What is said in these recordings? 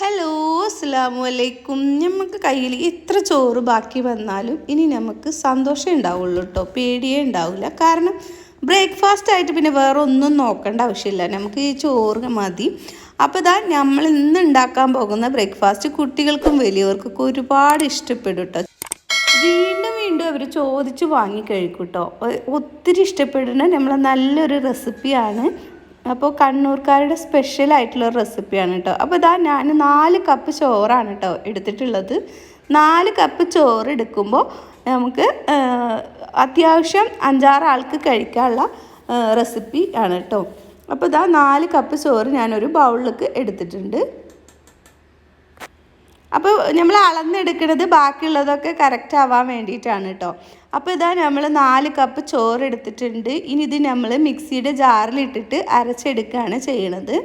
Hello, അസ്സലാമു അലൈക്കും. നമുക്ക് കയ്യിൽ എത്ര ചോറ് ബാക്കി വന്നാലും ഇനി നമുക്ക് സന്തോഷം ഉണ്ടാവുള്ളൂ കേട്ടോ, പേടിയേ ഉണ്ടാവില്ല. കാരണം ബ്രേക്ക്ഫാസ്റ്റ് ആയിട്ട് പിന്നെ വേറെ ഒന്നും നോക്കേണ്ട ആവശ്യമില്ല, നമുക്ക് ഈ ചോറ് മതി. അപ്പോൾ ഇതാ നമ്മൾ ഇന്ന് ഉണ്ടാക്കാൻ പോകുന്ന ബ്രേക്ക്ഫാസ്റ്റ് കുട്ടികൾക്കും വലിയവർക്കൊക്കെ ഒരുപാട് ഇഷ്ടപ്പെടും കേട്ടോ. വീണ്ടും വീണ്ടും അവർ ചോദിച്ച് വാങ്ങി കഴിക്കും കേട്ടോ. ഒത്തിരി ഇഷ്ടപ്പെടുന്ന നമ്മൾ നല്ലൊരു റെസിപ്പിയാണ്. അപ്പോൾ കണ്ണൂർക്കാരുടെ സ്പെഷ്യലായിട്ടുള്ള റെസിപ്പിയാണ് കേട്ടോ. അപ്പോൾ ഇതാ ഞാൻ 4 കപ്പ് ചോറാണ് കേട്ടോ എടുത്തിട്ടുള്ളത്. 4 കപ്പ് ചോറ് എടുക്കുമ്പോൾ നമുക്ക് അത്യാവശ്യം 5-6 ആൾക്ക് കഴിക്കാനുള്ള റെസിപ്പി ആണ് കേട്ടോ. അപ്പോൾ ഇതാ 4 കപ്പ് ചോറ് ഞാനൊരു ബൗളിലേക്ക് എടുത്തിട്ടുണ്ട്. അപ്പോൾ നമ്മൾ അളന്നെടുക്കുന്നത് ബാക്കിയുള്ളതൊക്കെ കറക്റ്റ് ആവാൻ വേണ്ടിയിട്ടാണ് കേട്ടോ. അപ്പോൾ ഇതാ നമ്മൾ 4 കപ്പ് ചോറ് എടുത്തിട്ടുണ്ട്. ഇനി ഇത് നമ്മൾ മിക്സിയുടെ ജാറിലിട്ടിട്ട് അരച്ചെടുക്കുകയാണ് ചെയ്യണത്.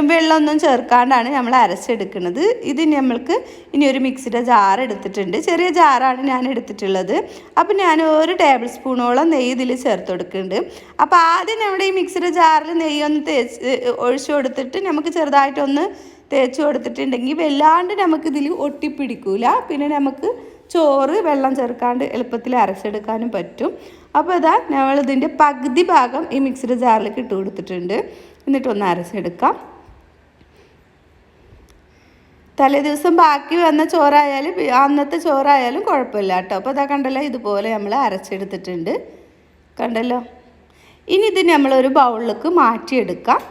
വെള്ളമൊന്നും ചേർക്കാണ്ടാണ് നമ്മൾ അരച്ചെടുക്കുന്നത്. ഇത് നമ്മൾക്ക് ഇനി ഒരു മിക്സിയുടെ ജാർ എടുത്തിട്ടുണ്ട്. ചെറിയ ജാറാണ് ഞാൻ എടുത്തിട്ടുള്ളത്. അപ്പോൾ ഞാൻ 1 ടേബിൾ സ്പൂണോളം നെയ്യ് ഇതിൽ ചേർത്ത് കൊടുക്കുന്നുണ്ട്. അപ്പോൾ ആദ്യം നമ്മുടെ ഈ മിക്സിയുടെ ജാറിൽ നെയ്യൊന്ന് ഒഴിച്ചു കൊടുത്തിട്ട് നമുക്ക് ചെറുതായിട്ടൊന്ന് തേച്ച് കൊടുത്തിട്ടുണ്ടെങ്കിൽ വല്ലാണ്ട് നമുക്കിതിൽ ഒട്ടിപ്പിടിക്കില്ല. പിന്നെ നമുക്ക് ചോറ് വെള്ളം ചേർക്കാണ്ട് എളുപ്പത്തിൽ അരച്ചെടുക്കാനും പറ്റും. അപ്പോൾ ഇതാ നമ്മളിതിൻ്റെ പകുതി ഭാഗം ഈ മിക്സിയുടെ ജാറിലേക്ക് ഇട്ട് കൊടുത്തിട്ടുണ്ട്. എന്നിട്ടൊന്ന് അരച്ചെടുക്കാം. തലേ ദിവസം ബാക്കി വന്ന ചോറായാലും അന്നത്തെ ചോറായാലും കുഴപ്പമില്ല കേട്ടോ. അപ്പോൾ ഇതാ കണ്ടല്ലോ, ഇതുപോലെ നമ്മൾ അരച്ചെടുത്തിട്ടുണ്ട്, കണ്ടല്ലോ. ഇനി ഇത് നമ്മളൊരു ബൗളിലേക്ക് മാറ്റിയെടുക്കാം.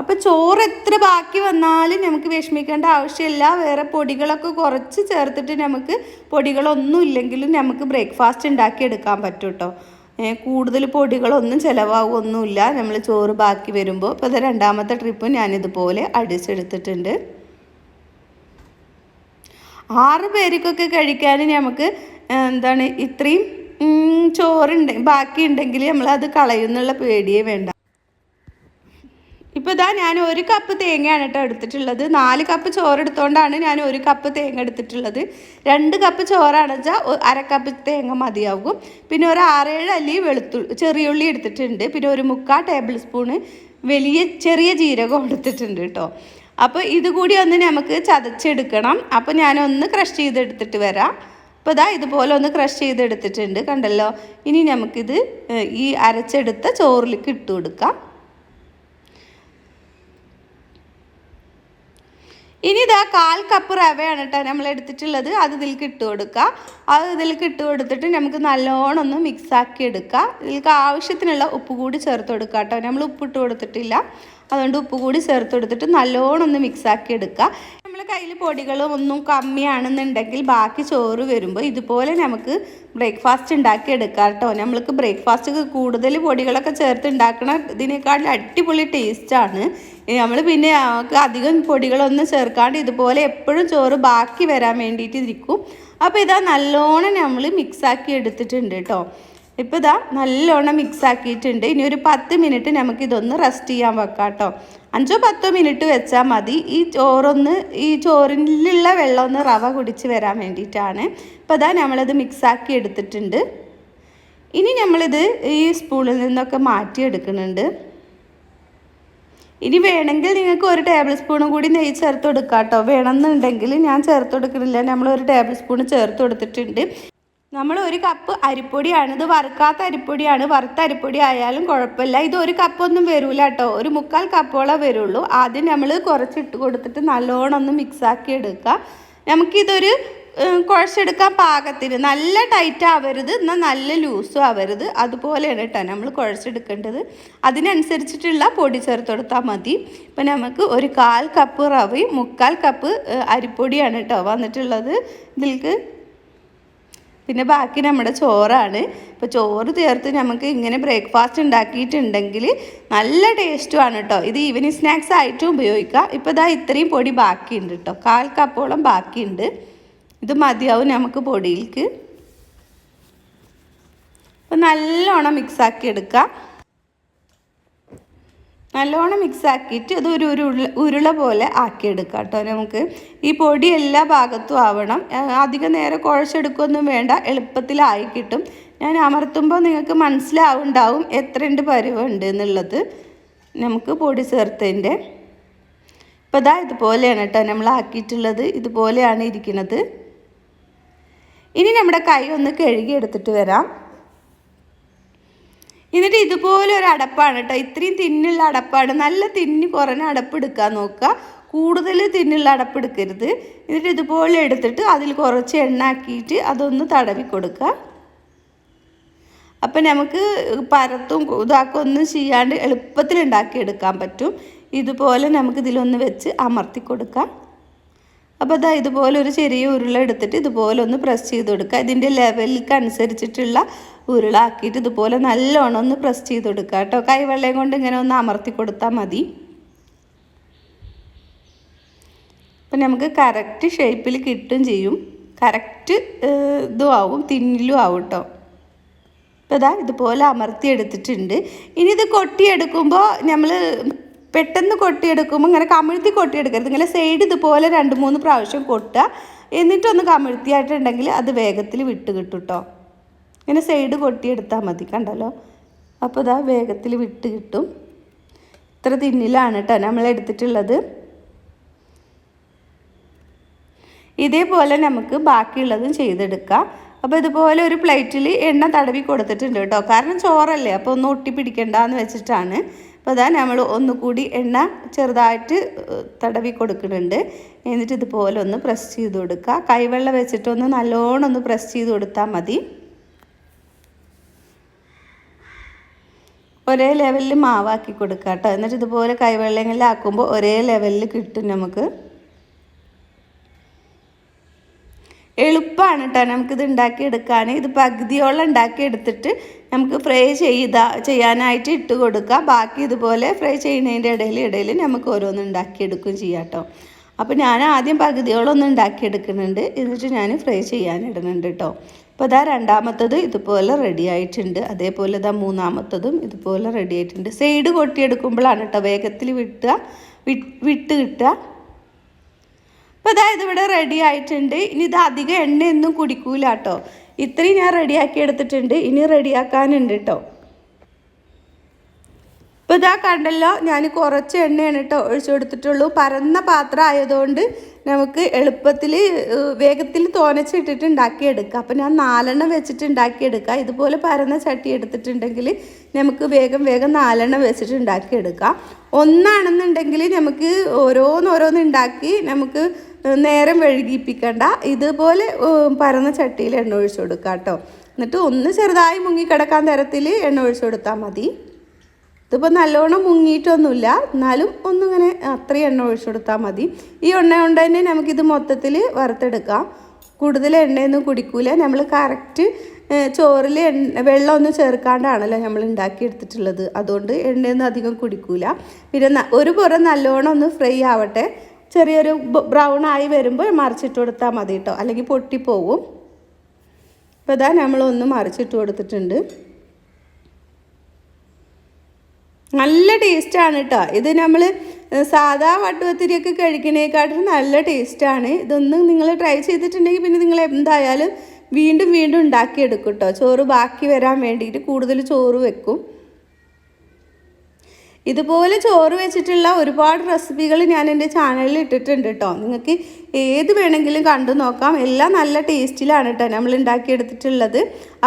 അപ്പോൾ ചോറ് എത്ര ബാക്കി വന്നാലും നമുക്ക് വിഷമിക്കേണ്ട ആവശ്യമില്ല. വേറെ പൊടികളൊക്കെ കുറച്ച് ചേർത്തിട്ട് നമുക്ക് പൊടികളൊന്നും ഇല്ലെങ്കിലും നമുക്ക് ബ്രേക്ക്ഫാസ്റ്റ് ഉണ്ടാക്കിയെടുക്കാൻ പറ്റും കേട്ടോ. കൂടുതൽ പൊടികളൊന്നും ചിലവാകുമൊന്നുമില്ല നമ്മൾ ചോറ് ബാക്കി വരുമ്പോൾ. അപ്പോൾ ഇത് 2ാമത്തെ ട്രിപ്പ് ഞാനിതുപോലെ അടിച്ചെടുത്തിട്ടുണ്ട്. 6 പേർക്കൊക്കെ കഴിക്കാൻ നമുക്ക് ഇത്രയും ബാക്കി ഉണ്ടെങ്കിൽ നമ്മളത് കളയുന്നുള്ള പേടിയേ വേണ്ട. ഇപ്പോൾ ഇതാ ഞാൻ 1 കപ്പ് തേങ്ങയാണ് കേട്ടോ എടുത്തിട്ടുള്ളത്. 4 കപ്പ് ചോറ് എടുത്തുകൊണ്ടാണ് ഞാൻ 1 കപ്പ് തേങ്ങ എടുത്തിട്ടുള്ളത്. 2 കപ്പ് ചോറാണെന്ന് വെച്ചാൽ 1/2 കപ്പ് തേങ്ങ മതിയാകും. പിന്നെ ഒരു 6-7 അല്ലി ചെറിയുള്ളി എടുത്തിട്ടുണ്ട്. പിന്നെ ഒരു 3/4 ടേബിൾ സ്പൂണ് ചെറിയ ജീരകം എടുത്തിട്ടുണ്ട് കേട്ടോ. അപ്പോൾ ഇതുകൂടി ഒന്ന് നമുക്ക് ചതച്ചെടുക്കണം. അപ്പോൾ ഞാനൊന്ന് ക്രഷ് ചെയ്തെടുത്തിട്ട് വരാം. അപ്പോൾ ഇതാ ഇതുപോലെ ഒന്ന് ക്രഷ് ചെയ്തെടുത്തിട്ടുണ്ട്, കണ്ടല്ലോ. ഇനി നമുക്കിത് ഈ അരച്ചെടുത്ത ചോറിലേക്ക് ഇട്ട് കൊടുക്കാം. ഇനി ഇതാ 1/4 കപ്പ് റവയാണ് കേട്ടോ നമ്മൾ എടുത്തിട്ടുള്ളത്. അത് ഇതിലേക്ക് ഇട്ട് കൊടുക്കുക. അത് ഇതിലേക്ക് ഇട്ട് കൊടുത്തിട്ട് നമുക്ക് നല്ലോണം ഒന്ന് മിക്സാക്കി എടുക്കുക. ഇതിലേക്ക് ആവശ്യത്തിനുള്ള ഉപ്പ് കൂടി ചേർത്ത് കൊടുക്കുക കേട്ടോ. നമ്മൾ ഉപ്പിട്ട് കൊടുത്തിട്ടില്ല, അതുകൊണ്ട് ഉപ്പ് കൂടി ചേർത്ത് കൊടുത്തിട്ട് നല്ലോണം ഒന്ന് മിക്സാക്കി എടുക്കുക. നമ്മളെ കയ്യിൽ പൊടികളും ഒന്നും കമ്മിയാണെന്നുണ്ടെങ്കിൽ ബാക്കി ചോറ് വരുമ്പോൾ ഇതുപോലെ നമുക്ക് ബ്രേക്ക്ഫാസ്റ്റ് ഉണ്ടാക്കി എടുക്കാം കേട്ടോ. നമ്മൾക്ക് ബ്രേക്ക്ഫാസ്റ്റ് കൂടുതൽ പൊടികളൊക്കെ ചേർത്ത് ഉണ്ടാക്കണ ഇതിനേക്കാളും അടിപൊളി ടേസ്റ്റാണ്. നമ്മൾ പിന്നെ അധികം പൊടികളൊന്നും ചേർക്കാണ്ട് ഇതുപോലെ എപ്പോഴും ചോറ് ബാക്കി വരാൻ വേണ്ടിയിട്ട് ഇരിക്കും. അപ്പോൾ ഇതാ നല്ലോണം നമ്മൾ മിക്സാക്കി എടുത്തിട്ടുണ്ട് കേട്ടോ. ഇപ്പോൾ ഇതാ നല്ലോണം മിക്സാക്കിയിട്ടുണ്ട്. ഇനി ഒരു 10 മിനിറ്റ് നമുക്കിതൊന്ന് റെസ്റ്റ് ചെയ്യാൻ വെക്കാം കേട്ടോ. 5-10 മിനിറ്റ് വെച്ചാൽ മതി. ഈ ചോറിലുള്ള വെള്ളം ഒന്ന് റവ കുടിച്ച് വരാൻ വേണ്ടിയിട്ടാണ്. ഇപ്പോൾ ഇതാ നമ്മളത് മിക്സാക്കി എടുത്തിട്ടുണ്ട്. ഇനി നമ്മളിത് ഈ സ്പൂണിൽ നിന്നൊക്കെ മാറ്റിയെടുക്കുന്നുണ്ട്. ഇനി വേണമെങ്കിൽ നിങ്ങൾക്ക് 1 ടേബിൾ സ്പൂണും കൂടി നെയ്യ് ചേർത്ത് കൊടുക്കാം കേട്ടോ. വേണമെന്നുണ്ടെങ്കിൽ ഞാൻ ചേർത്ത് കൊടുക്കുന്നില്ല, നമ്മൾ 1 ടേബിൾ സ്പൂൺ ചേർത്ത് കൊടുത്തിട്ടുണ്ട്. നമ്മൾ 1 കപ്പ് അരിപ്പൊടിയാണ്, ഇത് വറുക്കാത്ത അരിപ്പൊടിയാണ്. വറുത്ത അരിപ്പൊടി ആയാലും കുഴപ്പമില്ല. ഇത് 1 കപ്പൊന്നും വരില്ല കേട്ടോ, ഒരു 3/4 കപ്പോളം വരുള്ളൂ. ആദ്യം നമ്മൾ കുറച്ചിട്ട് കൊടുത്തിട്ട് നല്ലോണം ഒന്ന് മിക്സാക്കി എടുക്കുക. നമുക്കിതൊരു കുഴച്ചെടുക്കാൻ പാകത്തിന്, നല്ല ടൈറ്റ് ആവരുത് എന്നാൽ നല്ല ലൂസും ആവരുത്, അതുപോലെയാണ് കേട്ടോ നമ്മൾ കുഴച്ചെടുക്കേണ്ടത്. അതിനനുസരിച്ചിട്ടുള്ള പൊടി ചേർത്ത് കൊടുത്താൽ മതി. ഇപ്പം നമുക്ക് 1/4 കപ്പ് റവയും 3/4 കപ്പ് അരിപ്പൊടിയാണ് കേട്ടോ വന്നിട്ടുള്ളത് ഇതിലേക്ക്. പിന്നെ ബാക്കി നമ്മുടെ ചോറാണ്. ഇപ്പോൾ ചോറ് ചേർത്ത് നമുക്ക് ഇങ്ങനെ ബ്രേക്ക്ഫാസ്റ്റ് ഉണ്ടാക്കിയിട്ടുണ്ടെങ്കിൽ നല്ല ടേസ്റ്റുമാണ് കേട്ടോ. ഇത് ഈവനിങ് സ്നാക്സ് ആയിട്ടും ഉപയോഗിക്കാം. ഇപ്പോൾ ഇതാ ഇത്രയും പൊടി ബാക്കിയുണ്ട് കേട്ടോ, 1/4 കപ്പോളം ബാക്കിയുണ്ട്. ഇത് മതിയാവും നമുക്ക് പൊടിയിലേക്ക്. അപ്പോൾ നല്ലോണം മിക്സാക്കി എടുക്കാം. നല്ലോണം മിക്സാക്കിയിട്ട് ഇത് ഒരു ഉരുള പോലെ ആക്കിയെടുക്കാം കേട്ടോ. നമുക്ക് ഈ പൊടി എല്ലാ ഭാഗത്തും ആവണം. അധികം നേരം കുഴച്ചെടുക്കൊന്നും വേണ്ട, എളുപ്പത്തിലായി കിട്ടും. ഞാൻ അമർത്തുമ്പോൾ നിങ്ങൾക്ക് മനസ്സിലാവുണ്ടാവും എത്രയുണ്ട് പരുവുണ്ട് എന്നുള്ളത് നമുക്ക് പൊടി ചേർത്തതിൻ്റെ. അപ്പോൾ ഇതാ ഇതുപോലെയാണ് കേട്ടോ നമ്മൾ ആക്കിയിട്ടുള്ളത്. ഇതുപോലെയാണ് ഇരിക്കുന്നത്. ഇനി നമ്മുടെ കൈ ഒന്ന് കഴുകി എടുത്തിട്ട് വരാം. എന്നിട്ട് ഇതുപോലെ ഒരു അടപ്പാണ് കേട്ടോ, ഇത്രയും തിന്നുള്ള അടപ്പാണ്. നല്ല തിന്നി കുറഞ്ഞ അടപ്പ് എടുക്കാൻ നോക്കുക, കൂടുതൽ തിന്നുള്ള അടപ്പ് എടുക്കരുത്. എന്നിട്ട് ഇതുപോലെ എടുത്തിട്ട് അതിൽ കുറച്ച് എണ്ണ ആക്കിയിട്ട് അതൊന്ന് തടവി കൊടുക്കുക. അപ്പം നമുക്ക് പരത്തും ഇതാക്കും ഒന്നും ചെയ്യാണ്ട് എളുപ്പത്തിൽ ഉണ്ടാക്കിയെടുക്കാൻ പറ്റും. ഇതുപോലെ നമുക്ക് ഇതിലൊന്ന് വെച്ച് അമർത്തി കൊടുക്കാം. അപ്പോൾ അതാ ഇതുപോലെ ഒരു ചെറിയ ഉരുള എടുത്തിട്ട് ഇതുപോലെ ഒന്ന് പ്രസ് ചെയ്ത് കൊടുക്കുക. ഇതിൻ്റെ ലെവലിലേക്ക് അനുസരിച്ചിട്ടുള്ള ഉരുളാക്കിയിട്ട് ഇതുപോലെ നല്ലോണം ഒന്ന് പ്രസ് ചെയ്ത് കൊടുക്കുക കേട്ടോ. കൈവെള്ളയും കൊണ്ട് ഇങ്ങനെ ഒന്ന് അമർത്തി കൊടുത്താൽ മതി. അപ്പം നമുക്ക് കറക്റ്റ് ഷേപ്പിൽ കിട്ടും ചെയ്യും. കറക്റ്റ് ഇതും ആവും, തിന്നിലും ആവും കേട്ടോ. അപ്പോൾ ഇതാ ഇതുപോലെ അമർത്തി എടുത്തിട്ടുണ്ട്. ഇനി ഇത് കൊട്ടിയെടുക്കുമ്പോൾ നമ്മൾ പെട്ടെന്ന് കൊട്ടിയെടുക്കുമ്പോൾ ഇങ്ങനെ കമിഴ്ത്തി കൊട്ടിയെടുക്കരുത്. ഇങ്ങനെ സൈഡ് ഇതുപോലെ 2-3 പ്രാവശ്യം കൊട്ടുക. എന്നിട്ടൊന്ന് കമിഴ്ത്തിയായിട്ടുണ്ടെങ്കിൽ അത് വേഗത്തിൽ വിട്ട് കിട്ടും കേട്ടോ. ഇങ്ങനെ സൈഡ് കൊട്ടിയെടുത്താൽ മതി, കണ്ടല്ലോ. അപ്പോൾ ഇതാ വേഗത്തിൽ വിട്ട് കിട്ടും. ഇത്ര തിന്നിലാണ് കേട്ടോ നമ്മൾ എടുത്തിട്ടുള്ളത്. ഇതേപോലെ നമുക്ക് ബാക്കിയുള്ളതും ചെയ്തെടുക്കാം. അപ്പോൾ ഇതുപോലെ ഒരു പ്ലേറ്റിൽ എണ്ണ തടവി കൊടുത്തിട്ടുണ്ട് കേട്ടോ. കാരണം ചോറല്ലേ, അപ്പോൾ ഒന്ന് ഒട്ടിപ്പിടിക്കണ്ടെന്ന് വെച്ചിട്ടാണ്. അപ്പോൾ അതാ നമ്മൾ ഒന്നുകൂടി എണ്ണ ചെറുതായിട്ട് തടവി കൊടുക്കുന്നുണ്ട്. എന്നിട്ട് ഇതുപോലെ ഒന്ന് പ്രസ് ചെയ്ത് കൊടുക്കുക. കൈവെള്ളം വെച്ചിട്ടൊന്ന് നല്ലോണം ഒന്ന് പ്രസ് ചെയ്ത് കൊടുത്താൽ മതി. ഒരേ ലെവലിൽ മാവാക്കി കൊടുക്കുക കേട്ടോ. എന്നിട്ട് ഇതുപോലെ കൈവെള്ളങ്ങളിലാക്കുമ്പോൾ ഒരേ ലെവലിൽ കിട്ടും നമുക്ക്. എളുപ്പമാണ് കേട്ടോ നമുക്കിത് ഉണ്ടാക്കിയെടുക്കാൻ. ഇത് പകുതിയോളം ഉണ്ടാക്കിയെടുത്തിട്ട് നമുക്ക് ഫ്രൈ ചെയ്യാനായിട്ട് ഇട്ട് കൊടുക്കുക. ബാക്കി ഇതുപോലെ ഫ്രൈ ചെയ്യുന്നതിൻ്റെ ഇടയിൽ നമുക്ക് ഓരോന്ന് ഉണ്ടാക്കിയെടുക്കുകയും ചെയ്യാം കേട്ടോ. അപ്പോൾ ഞാൻ ആദ്യം പകുതിയോളം ഒന്ന് ഉണ്ടാക്കിയെടുക്കുന്നുണ്ട്. എന്നിട്ട് ഞാൻ ഫ്രൈ ചെയ്യാനിടുന്നുണ്ട് കേട്ടോ. അപ്പോൾ ഇതാ രണ്ടാമത്തത് ഇതുപോലെ റെഡി ആയിട്ടുണ്ട്. അതേപോലെ ഇതാ മൂന്നാമത്തതും ഇതുപോലെ റെഡി ആയിട്ടുണ്ട്. സൈഡ് കൊട്ടിയെടുക്കുമ്പോഴാണ് കേട്ടോ വേഗത്തിൽ വിട്ട് കിട്ടുക. അപ്പോൾ അതായത് ഇവിടെ റെഡി ആയിട്ടുണ്ട്. ഇനി ഇത് അധികം എണ്ണയൊന്നും കുടിക്കൂല കേട്ടോ. ഇത്രയും ഞാൻ റെഡിയാക്കി എടുത്തിട്ടുണ്ട്. ഇനി റെഡിയാക്കാനുണ്ട് കേട്ടോ. ഇപ്പോൾ ഇതാ കണ്ടല്ലോ, ഞാൻ കുറച്ച് എണ്ണയാണ് കേട്ടോ ഒഴിച്ചു കൊടുത്തിട്ടുള്ളൂ. പരന്ന പാത്രം ആയതുകൊണ്ട് നമുക്ക് എളുപ്പത്തിൽ വേഗത്തിൽ തോനച്ചിട്ടിട്ട് ഉണ്ടാക്കിയെടുക്കാം. അപ്പോൾ ഞാൻ 4 വെച്ചിട്ട് ഉണ്ടാക്കിയെടുക്കാം. ഇതുപോലെ പരന്ന ചട്ടി എടുത്തിട്ടുണ്ടെങ്കിൽ നമുക്ക് വേഗം 4 വെച്ചിട്ട് ഉണ്ടാക്കിയെടുക്കാം. ഒന്നാണെന്നുണ്ടെങ്കിൽ നമുക്ക് ഓരോന്ന് ഉണ്ടാക്കി നമുക്ക് നേരം വഴുകിപ്പിക്കണ്ട. ഇതുപോലെ പരന്ന ചട്ടിയിൽ എണ്ണ ഒഴിച്ചു കൊടുക്കുക കേട്ടോ. എന്നിട്ട് ഒന്ന് ചെറുതായി മുങ്ങിക്കിടക്കാൻ തരത്തിൽ എണ്ണ ഒഴിച്ചു കൊടുത്താൽ മതി. ഇതിപ്പോൾ നല്ലോണം മുങ്ങിയിട്ടൊന്നുമില്ല, എന്നാലും ഒന്നിങ്ങനെ അത്രയും എണ്ണ ഒഴിച്ചു കൊടുത്താൽ മതി. ഈ എണ്ണ കൊണ്ട് തന്നെ നമുക്കിത് മൊത്തത്തിൽ വറുത്തെടുക്കാം. കൂടുതൽ എണ്ണയൊന്നും കുടിക്കൂല. നമ്മൾ കറക്റ്റ് ചോറിൽ വെള്ളമൊന്നും ചേർക്കാണ്ടാണല്ലോ നമ്മൾ ഉണ്ടാക്കിയെടുത്തിട്ടുള്ളത്. അതുകൊണ്ട് എണ്ണയൊന്നും അധികം കുടിക്കൂല. പിന്നെ ഒരു പുറം നല്ലോണം ഒന്ന് ഫ്രൈ ആവട്ടെ. ചെറിയൊരു ബ്രൗൺ ആയി വരുമ്പോൾ മറിച്ചിട്ട് കൊടുത്താൽ മതി കേട്ടോ, അല്ലെങ്കിൽ പൊട്ടിപ്പോവും. അപ്പോൾ ഇതാ നമ്മളൊന്ന് മറിച്ചിട്ട് കൊടുത്തിട്ടുണ്ട്. നല്ല ടേസ്റ്റാണ് കേട്ടോ. ഇത് നമ്മൾ സാധാ വട്ടുപത്തിരിയൊക്കെ കഴിക്കുന്നതിനെക്കാട്ടും നല്ല ടേസ്റ്റാണ്. ഇതൊന്നും നിങ്ങൾ ട്രൈ ചെയ്തിട്ടുണ്ടെങ്കിൽ പിന്നെ നിങ്ങൾ എന്തായാലും വീണ്ടും ഉണ്ടാക്കിയെടുക്കും കേട്ടോ. ചോറ് ബാക്കി വരാൻ വേണ്ടിയിട്ട് കൂടുതൽ ചോറ് വെക്കും. ഇതുപോലെ ചോറ് വെച്ചിട്ടുള്ള ഒരുപാട് റെസിപ്പികൾ ഞാൻ എൻ്റെ ചാനലിൽ ഇട്ടിട്ടുണ്ട് കേട്ടോ. നിങ്ങൾക്ക് ഏത് വേണമെങ്കിലും കണ്ടു നോക്കാം. എല്ലാം നല്ല ടേസ്റ്റിലാണ് കേട്ടോ നമ്മൾ ഉണ്ടാക്കിയെടുത്തിട്ടുള്ളത്.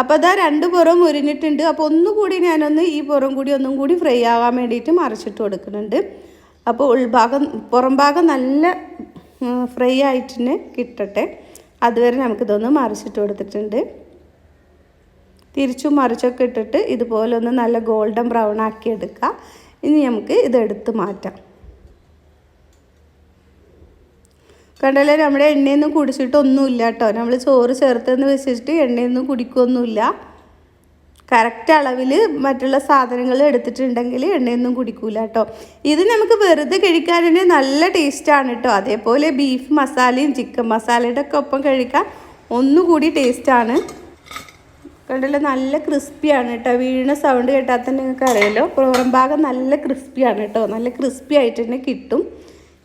അപ്പോൾ അതാ 2 പുറം മുരിഞ്ഞിട്ടുണ്ട്. അപ്പോൾ ഒന്നുകൂടി ഞാനൊന്ന് ഈ പുറം കൂടി ഒന്നും കൂടി ഫ്രൈ ആവാൻ വേണ്ടിയിട്ട് മറിച്ചിട്ട് കൊടുക്കുന്നുണ്ട്. അപ്പോൾ പുറം ഭാഗം നല്ല ഫ്രൈ ആയിട്ട് തന്നെ കിട്ടട്ടെ. അതുവരെ നമുക്കിതൊന്ന് മറിച്ചിട്ട് കൊടുത്തിട്ടുണ്ട്. തിരിച്ചും മറിച്ചൊക്കെ ഇട്ടിട്ട് ഇതുപോലെ ഒന്ന് നല്ല ഗോൾഡൻ ബ്രൗൺ ആക്കി എടുക്കുക. ഇനി നമുക്ക് ഇതെടുത്ത് മാറ്റാം. കണ്ടല്ലേ, നമ്മുടെ എണ്ണയൊന്നും കുടിച്ചിട്ടൊന്നുമില്ല കേട്ടോ. നമ്മൾ ചോറ് ചേർത്തെന്ന് വെച്ചിട്ട് എണ്ണയൊന്നും കുടിക്കൊന്നുമില്ല. കറക്റ്റ് അളവിൽ മറ്റുള്ള സാധനങ്ങൾ എടുത്തിട്ടുണ്ടെങ്കിൽ എണ്ണയൊന്നും കുടിക്കൂല കേട്ടോ. ഇത് നമുക്ക് വെറുതെ കഴിക്കാൻ തന്നെ നല്ല ടേസ്റ്റാണ് കേട്ടോ. അതേപോലെ ബീഫ് മസാലയും ചിക്കൻ മസാലയുടെ ഒക്കെ ഒപ്പം കഴിക്കാൻ ഒന്നുകൂടി ടേസ്റ്റാണ്. കണ്ടല്ലോ, നല്ല ക്രിസ്പിയാണ് കേട്ടോ. വീഴുന്ന സൗണ്ട് കേട്ടാൽ തന്നെ നിങ്ങൾക്ക് അറിയാലോ. പുറം ഭാഗം നല്ല ക്രിസ്പിയാണ് കേട്ടോ. നല്ല ക്രിസ്പി ആയിട്ട് തന്നെ കിട്ടും.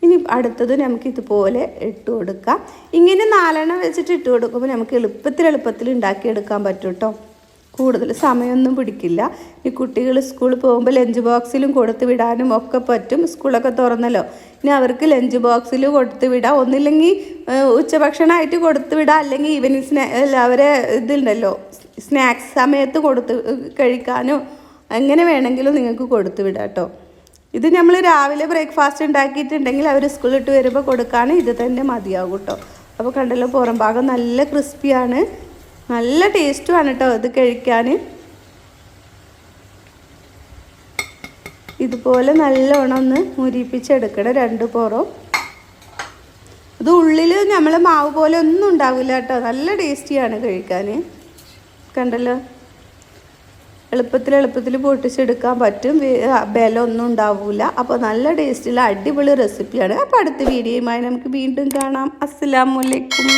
ഇനി അടുത്തത് നമുക്ക് ഇതുപോലെ ഇട്ട് കൊടുക്കാം. ഇങ്ങനെ 4 വെച്ചിട്ട് ഇട്ട് കൊടുക്കുമ്പോൾ നമുക്ക് എളുപ്പത്തിൽ ഉണ്ടാക്കിയെടുക്കാൻ പറ്റും കേട്ടോ. കൂടുതൽ സമയമൊന്നും പിടിക്കില്ല. ഈ കുട്ടികൾ സ്കൂളിൽ പോകുമ്പോൾ ലഞ്ച് ബോക്സിലും കൊടുത്ത് വിടാനും ഒക്കെ പറ്റും. സ്കൂളൊക്കെ തുറന്നല്ലോ. ഇനി അവർക്ക് ലഞ്ച് ബോക്സിൽ കൊടുത്ത് വിടാം, ഒന്നില്ലെങ്കിൽ ഉച്ചഭക്ഷണമായിട്ട് കൊടുത്ത് വിടാം, അല്ലെങ്കിൽ ഈവനിങ് അവരെ ഇതുണ്ടല്ലോ സ്നാക്സ് സമയത്ത് കൊടുത്ത് കഴിക്കാനോ എങ്ങനെ വേണമെങ്കിലും നിങ്ങൾക്ക് കൊടുത്ത് വിടാം കേട്ടോ. ഇത് നമ്മൾ രാവിലെ ബ്രേക്ക്ഫാസ്റ്റ് ഉണ്ടാക്കിയിട്ടുണ്ടെങ്കിൽ അവർ സ്കൂളിലിട്ട് വരുമ്പോൾ കൊടുക്കാൻ ഇത് തന്നെ മതിയാകും കേട്ടോ. അപ്പോൾ കണ്ടല്ലോ പുറം ഭാഗം നല്ല ക്രിസ്പിയാണ്, നല്ല ടേസ്റ്റുമാണ് കേട്ടോ ഇത് കഴിക്കാൻ. ഇതുപോലെ നല്ലോണം ഒന്ന് മുരിപ്പിച്ചെടുക്കണം രണ്ട് പുറം. ഇത് ഉള്ളിൽ നമ്മൾ മാവ് പോലെ ഒന്നും ഉണ്ടാവില്ല കേട്ടോ, നല്ല ടേസ്റ്റിയാണ് കഴിക്കാൻ. കണ്ടല്ലോ എളുപ്പത്തിൽ പൊട്ടിച്ചെടുക്കാൻ പറ്റും, ബലമൊന്നും ഉണ്ടാവില്ല. അപ്പോൾ നല്ല ടേസ്റ്റുള്ള അടിപൊളി റെസിപ്പിയാണ്. അപ്പോൾ അടുത്ത വീഡിയോയുമായി നമുക്ക് വീണ്ടും കാണാം. അസ്സലാമു അലൈക്കും.